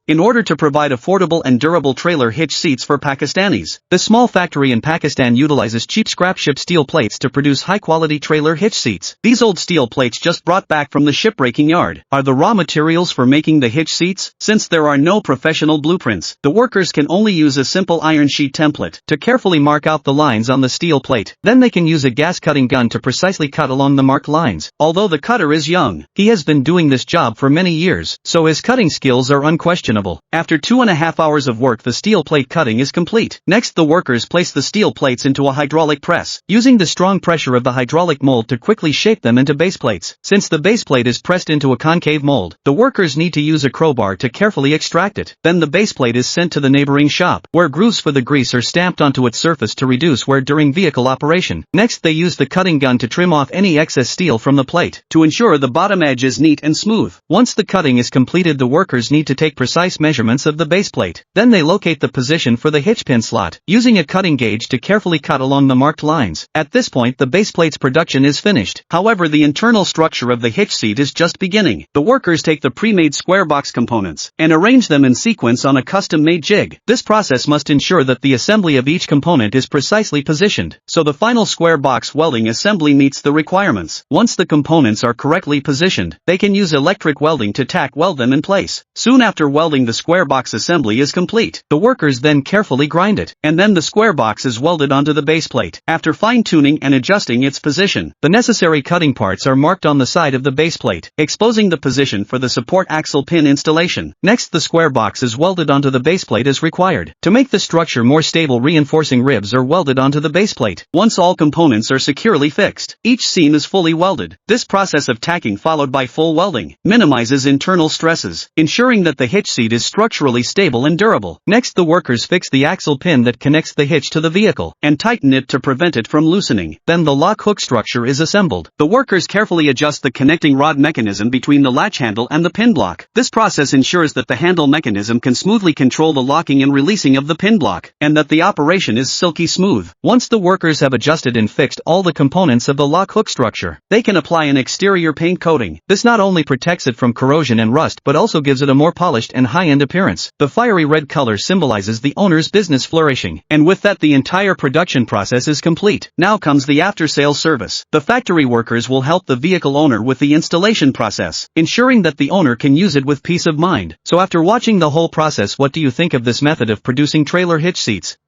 in order to provide affordable and durable trailer hitch seats for Pakistanis. The small factory in Pakistan utilizes cheap scrap-shipped steel plates to produce high-quality trailer hitch seats. These old steel plates just brought back from the shipbreaking yard are the raw materials for making the hitch seats. Since there are no professional blueprints, the workers can only use a simple iron sheet template to carefully mark out the lines on the steel plate. Then they can use a gas cutting gun to precisely cut along the marked lines. Although the cutter is young, he has been doing this job for many years, so his cutting skills are unquestionable. After 2.5 hours of work, the steel plate cutting is complete. Next, the workers place the steel plates into a hydraulic press, using the strong pressure of the hydraulic mold to quickly shape them into base plates. Since the base plate is pressed into a concave mold, the workers need to use a crowbar to carefully extract it. Then the base plate is sent to the neighboring shop, where grooves for the grease are stamped onto its surface to reduce wear during vehicle operation. Next, they use the cutting gun to trim off any excess steel from the plate, to ensure the bottom edge is neat and smooth. Once the cutting is completed, the workers need to take precise measurements of the base plate. Then they locate the position for the hitch pin slot, using a cutting gauge to carefully cut along the marked lines. At this point, the base plate's production is finished. However, the internal structure of the hitch seat is just beginning. The workers take the pre-made square box components and arrange them in sequence on a custom-made jig. This process must ensure that the assembly of each component is precisely positioned, so the final square box welding assembly meets the requirements. Once the components are correctly positioned, they can use electric welding to tack weld them in place. Soon after welding, the square box assembly is complete. The workers then carefully grind it, and then the square box is welded onto the base plate. After fine-tuning and adjusting its position, the necessary cutting parts are marked on the side of the base plate, exposing the position for the support axle pin installation. Next, the square box is welded onto the base plate as required. To make the structure more stable, reinforcing ribs are welded onto the base plate. Once all components are securely fixed, each seam is fully welded. This process of tacking, followed by full welding, minimizes internal stresses, ensuring that the hitch seat is structurally stable and durable. Next, the workers fix the axle pin that connects the hitch to the vehicle, and tighten it to prevent it from loosening. Then the lock hook structure is assembled. The workers carefully adjust the connecting rod mechanism between the latch handle and the pin block. This process ensures that the handle mechanism can smoothly control the locking and releasing of the pin block, and that the operation is silky smooth. Once the workers have adjusted and fixed all the components of the lock hook structure, they can apply an exterior paint coating. This not only protects it from corrosion and rust, but also gives it a more polished and high-end appearance. The fiery red color symbolizes the owner's business flourishing, and with that, the entire production process is complete. Now comes the after-sales service. The factory workers will help the vehicle owner with the installation process, ensuring that the owner can use it with peace of mind. So after watching the whole process, what do you think of this method of producing trailer hitch seats?